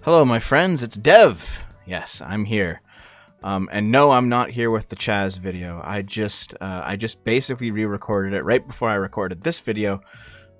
Hello, my friends, it's Dev. Yes, I'm here. And no, I'm not here with the Chaz video. I just basically re-recorded it right before I recorded this video.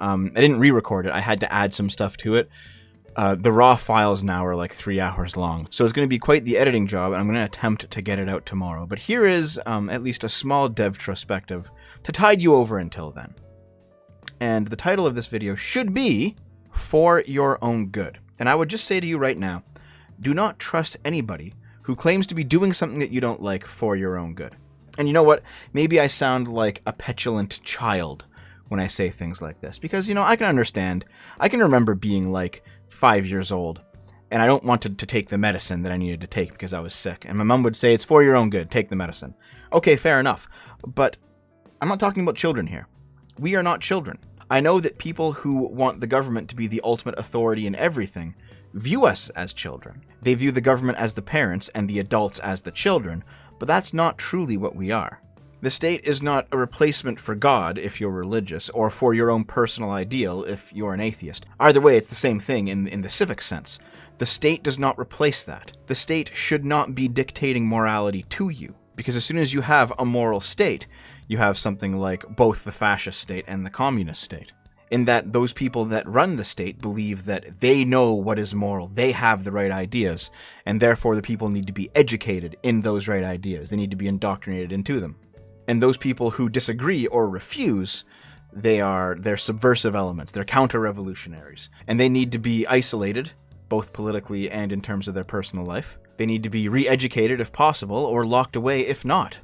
I didn't re-record it, I had to add some stuff to it. The raw files now are like 3 hours long, so it's going to be quite the editing job, and I'm going to attempt to get it out tomorrow. But here is at least a small Dev-trospective to tide you over until then. And the title of this video should be For Your Own Good. And I would just say to you right now, do not trust anybody who claims to be doing something that you don't like for your own good. And you know what? Maybe I sound like a petulant child when I say things like this. Because, you know, I can understand. I can remember being like 5 years old, and I don't want to take the medicine that I needed to take because I was sick. And my mom would say, it's for your own good, take the medicine. Okay, fair enough. But I'm not talking about children here. We are not children. I know that people who want the government to be the ultimate authority in everything view us as children. They view the government as the parents and the adults as the children, but that's not truly what we are. The state is not a replacement for God if you're religious, or for your own personal ideal if you're an atheist. Either way, it's the same thing in the civic sense. The state does not replace that. The state should not be dictating morality to you. Because as soon as you have a moral state, you have something like both the fascist state and the communist state. In that those people that run the state believe that they know what is moral, they have the right ideas, and therefore the people need to be educated in those right ideas. They need to be indoctrinated into them. And those people who disagree or refuse, they're subversive elements, they're counter-revolutionaries. And they need to be isolated, both politically and in terms of their personal life. They need to be re-educated if possible, or locked away if not.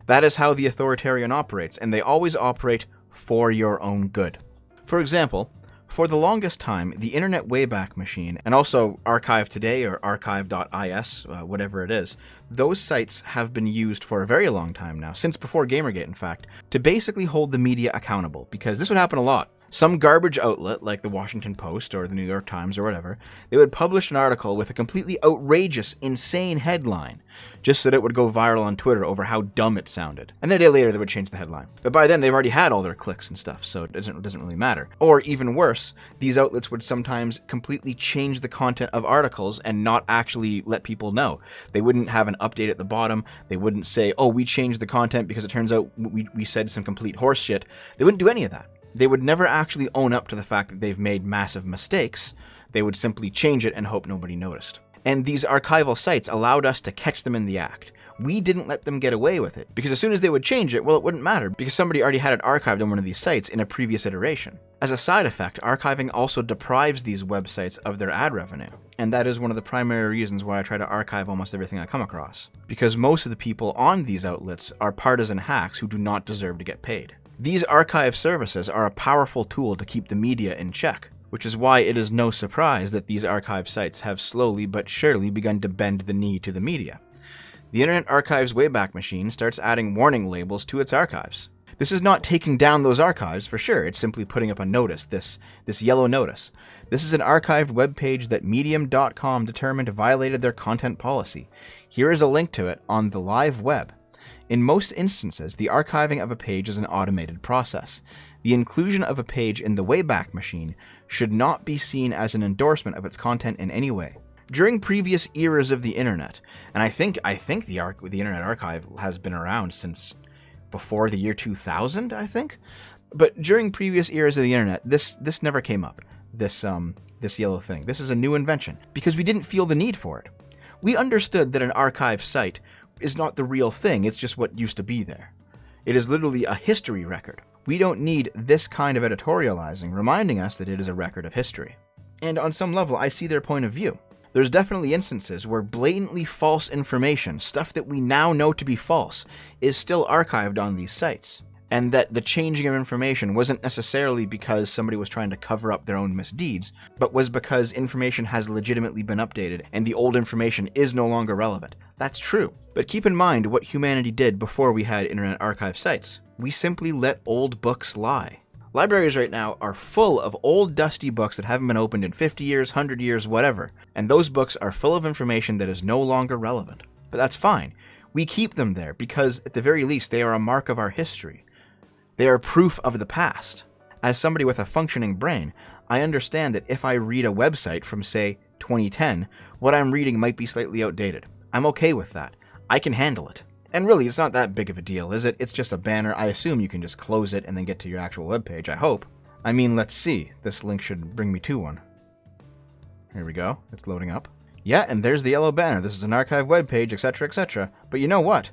That is how the authoritarian operates, and they always operate for your own good. For example, for the longest time, the Internet Wayback Machine, and also Archive Today or archive.is, whatever it is, those sites have been used for a very long time now, since before Gamergate in fact, to basically hold the media accountable, because this would happen a lot. Some garbage outlet, like the Washington Post or the New York Times or whatever, they would publish an article with a completely outrageous, insane headline, just so that it would go viral on Twitter over how dumb it sounded. And then a day later, they would change the headline. But by then, they've already had all their clicks and stuff, so it doesn't really matter. Or even worse, these outlets would sometimes completely change the content of articles and not actually let people know. They wouldn't have an update at the bottom. They wouldn't say, oh, we changed the content because it turns out we said some complete horse shit. They wouldn't do any of that. They would never actually own up to the fact that they've made massive mistakes. They would simply change it and hope nobody noticed. And these archival sites allowed us to catch them in the act. We didn't let them get away with it, because as soon as they would change it, well, it wouldn't matter, because somebody already had it archived on one of these sites in a previous iteration. As a side effect, archiving also deprives these websites of their ad revenue. And that is one of the primary reasons why I try to archive almost everything I come across. Because most of the people on these outlets are partisan hacks who do not deserve to get paid. These archive services are a powerful tool to keep the media in check, which is why it is no surprise that these archive sites have slowly but surely begun to bend the knee to the media. The Internet Archive's Wayback Machine starts adding warning labels to its archives. This is not taking down those archives for sure, it's simply putting up a notice, this yellow notice. This is an archived webpage that Medium.com determined violated their content policy. Here is a link to it on the live web. In most instances, the archiving of a page is an automated process. The inclusion of a page in the Wayback Machine should not be seen as an endorsement of its content in any way. During previous eras of the internet, and I think the Internet Archive has been around since before the year 2000, I think. But during previous eras of the internet, this never came up. This yellow thing. This is a new invention because we didn't feel the need for it. We understood that an archive site is not the real thing, it's just what used to be there. It is literally a history record. We don't need this kind of editorializing reminding us that it is a record of history. And on some level, I see their point of view. There's definitely instances where blatantly false information, stuff that we now know to be false, is still archived on these sites. And that the changing of information wasn't necessarily because somebody was trying to cover up their own misdeeds, but was because information has legitimately been updated and the old information is no longer relevant. That's true. But keep in mind what humanity did before we had Internet Archive sites. We simply let old books lie. Libraries right now are full of old dusty books that haven't been opened in 50 years, 100 years, whatever. And those books are full of information that is no longer relevant. But that's fine. We keep them there because, at the very least, they are a mark of our history. They are proof of the past. As somebody with a functioning brain, I understand that if I read a website from, say, 2010, what I'm reading might be slightly outdated. I'm okay with that. I can handle it. And really, it's not that big of a deal, is it? It's just a banner. I assume you can just close it and then get to your actual webpage, I hope. I mean, let's see. This link should bring me to one. Here we go. It's loading up. Yeah, and there's the yellow banner. This is an archive webpage, etc., etc. But you know what?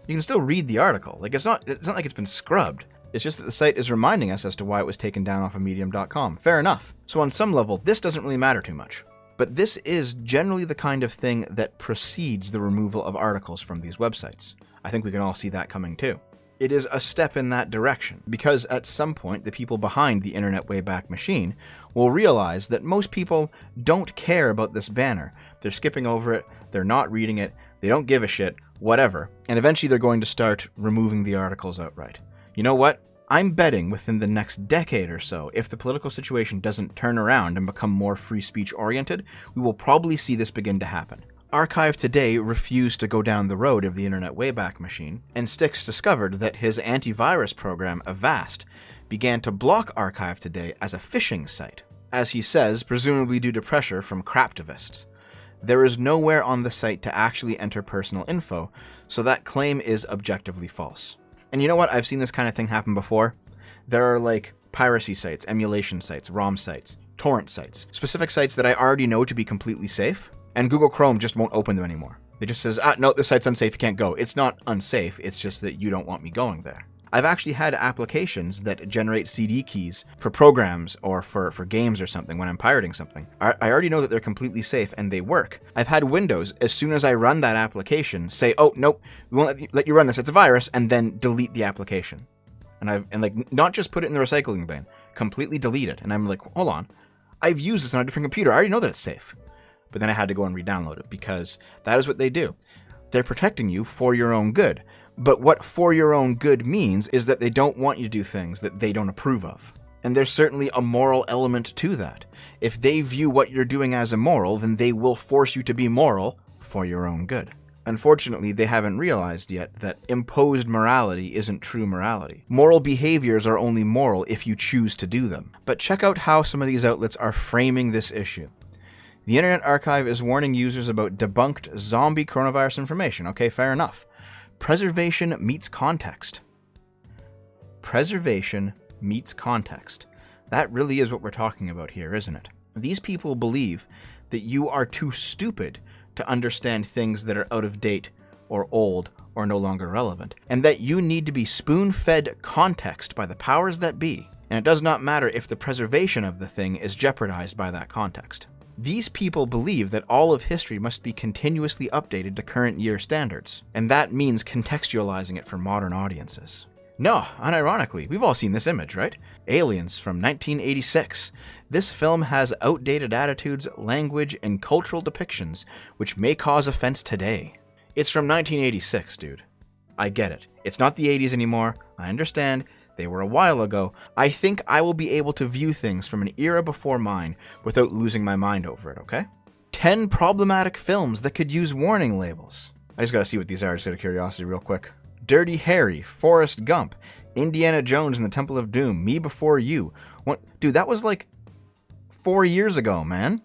You can still read the article. Like, it's not like it's been scrubbed. It's just that the site is reminding us as to why it was taken down off of medium.com. Fair enough. So on some level, this doesn't really matter too much. But this is generally the kind of thing that precedes the removal of articles from these websites. I think we can all see that coming too. It is a step in that direction, because at some point the people behind the Internet Wayback Machine will realize that most people don't care about this banner. They're skipping over it, they're not reading it, they don't give a shit, whatever, and eventually they're going to start removing the articles outright. You know what? I'm betting within the next decade or so, if the political situation doesn't turn around and become more free speech oriented, we will probably see this begin to happen. Archive Today refused to go down the road of the Internet Wayback Machine, and Styx discovered that his antivirus program, Avast, began to block Archive Today as a phishing site. As he says, presumably due to pressure from craptivists. There is nowhere on the site to actually enter personal info, so that claim is objectively false. And you know what? I've seen this kind of thing happen before. There are like piracy sites, emulation sites, ROM sites, torrent sites, specific sites that I already know to be completely safe, and Google Chrome just won't open them anymore. It just says, no, this site's unsafe, you can't go. It's not unsafe, it's just that you don't want me going there. I've actually had applications that generate CD keys for programs or for games or something when I'm pirating something. I already know that they're completely safe and they work. I've had Windows, as soon as I run that application, say, oh, nope, we won't let you run this, it's a virus, and then delete the application. And like, not just put it in the recycling bin, completely delete it. And I'm like, hold on, I've used this on a different computer, I already know that it's safe. But then I had to go and re-download it because that is what they do. They're protecting you for your own good. But what for your own good means is that they don't want you to do things that they don't approve of. And there's certainly a moral element to that. If they view what you're doing as immoral, then they will force you to be moral for your own good. Unfortunately, they haven't realized yet that imposed morality isn't true morality. Moral behaviors are only moral if you choose to do them. But check out how some of these outlets are framing this issue. The Internet Archive is warning users about debunked zombie coronavirus information. Okay, fair enough. Preservation meets context. Preservation meets context. That really is what we're talking about here, isn't it? These people believe that you are too stupid to understand things that are out of date or old or no longer relevant, and that you need to be spoon-fed context by the powers that be, and it does not matter if the preservation of the thing is jeopardized by that context. These people believe that all of history must be continuously updated to current year standards, and that means contextualizing it for modern audiences. No, unironically, we've all seen this image, right? Aliens from 1986. This film has outdated attitudes, language, and cultural depictions which may cause offense today. It's from 1986, dude. I get it. It's not the 80s anymore. I understand. They were a while ago. I think I will be able to view things from an era before mine without losing my mind over it, okay? 10 problematic films that could use warning labels. I just gotta see what these are, just out of curiosity real quick. Dirty Harry, Forrest Gump, Indiana Jones and the Temple of Doom, Me Before You. Dude, that was like 4 years ago, man.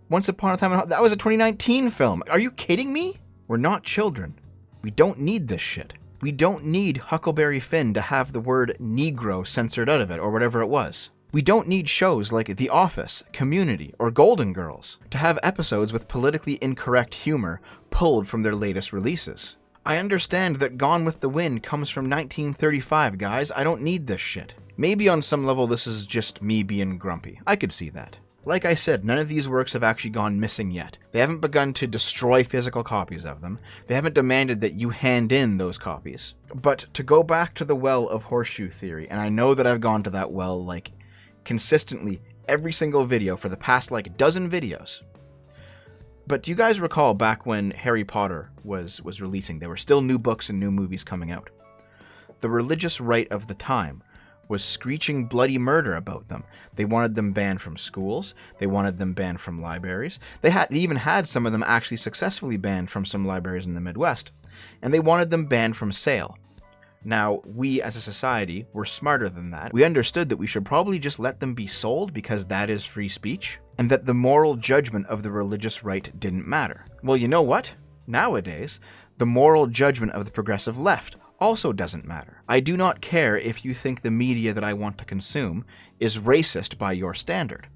Once Upon a Time in Hollywood, that was a 2019 film. Are you kidding me? We're not children. We don't need this shit. We don't need Huckleberry Finn to have the word Negro censored out of it, or whatever it was. We don't need shows like The Office, Community, or Golden Girls to have episodes with politically incorrect humor pulled from their latest releases. I understand that Gone with the Wind comes from 1935, guys. I don't need this shit. Maybe on some level this is just me being grumpy. I could see that. Like I said, none of these works have actually gone missing yet. They haven't begun to destroy physical copies of them. They haven't demanded that you hand in those copies. But to go back to the well of horseshoe theory, and I know that I've gone to that well like consistently every single video for the past like dozen videos. But do you guys recall back when Harry Potter was releasing? There were still new books and new movies coming out. The religious right of the time was screeching bloody murder about them. They wanted them banned from schools. They wanted them banned from libraries. They even had some of them actually successfully banned from some libraries in the Midwest. And they wanted them banned from sale. Now, we as a society were smarter than that. We understood that we should probably just let them be sold because that is free speech, and that the moral judgment of the religious right didn't matter. Well, you know what? Nowadays, the moral judgment of the progressive left also doesn't matter. I do not care if you think the media that I want to consume is racist by your standard.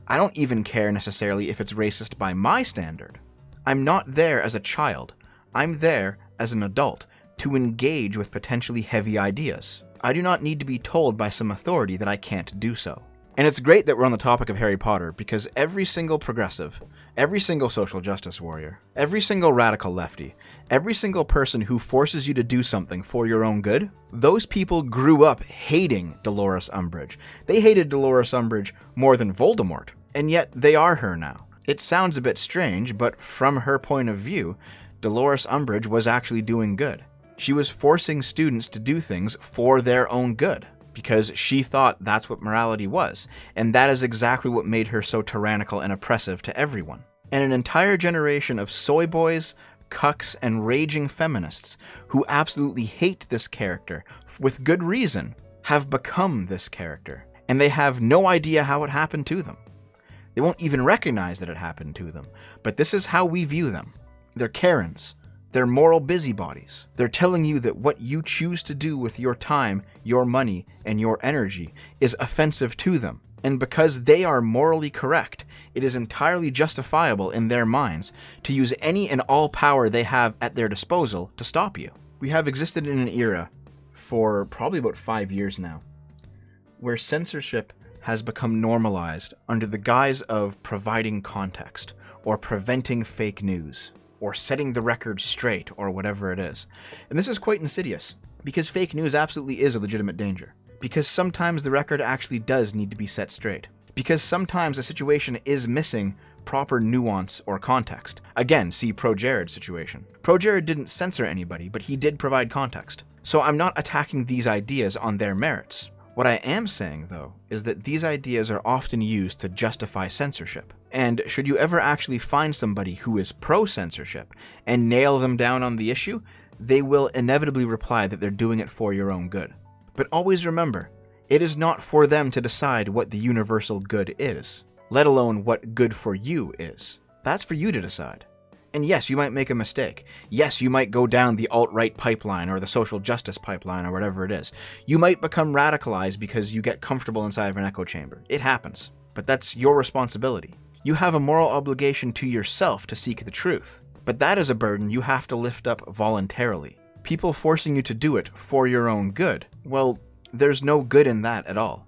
I don't even care necessarily if it's racist by my standard. I'm not there as a child. I'm there as an adult to engage with potentially heavy ideas. I do not need to be told by some authority that I can't do so. And it's great that we're on the topic of Harry Potter, because every single progressive, every single social justice warrior, every single radical lefty, every single person who forces you to do something for your own good, those people grew up hating Dolores Umbridge. They hated Dolores Umbridge more than Voldemort, and yet they are her now. It sounds a bit strange, but from her point of view, Dolores Umbridge was actually doing good. She was forcing students to do things for their own good, because she thought that's what morality was, and that is exactly what made her so tyrannical and oppressive to everyone. And an entire generation of soy boys, cucks, and raging feminists who absolutely hate this character, with good reason, have become this character, and they have no idea how it happened to them. They won't even recognize that it happened to them, but this is how we view them. They're Karens. They're moral busybodies. They're telling you that what you choose to do with your time, your money, and your energy is offensive to them. And because they are morally correct, it is entirely justifiable in their minds to use any and all power they have at their disposal to stop you. We have existed in an era for probably about 5 years now, where censorship has become normalized under the guise of providing context, or preventing fake news, or setting the record straight, or whatever it is. And this is quite insidious, because fake news absolutely is a legitimate danger. Because sometimes the record actually does need to be set straight. Because sometimes a situation is missing proper nuance or context. Again, see ProJared's situation. ProJared didn't censor anybody, but he did provide context. So I'm not attacking these ideas on their merits. What I am saying, though, is that these ideas are often used to justify censorship. And should you ever actually find somebody who is pro-censorship and nail them down on the issue, they will inevitably reply that they're doing it for your own good. But always remember, it is not for them to decide what the universal good is, let alone what good for you is. That's for you to decide. And yes, you might make a mistake. Yes, you might go down the alt-right pipeline or the social justice pipeline or whatever it is. You might become radicalized because you get comfortable inside of an echo chamber. It happens. But that's your responsibility. You have a moral obligation to yourself to seek the truth. But that is a burden you have to lift up voluntarily. People forcing you to do it for your own good, well, there's no good in that at all.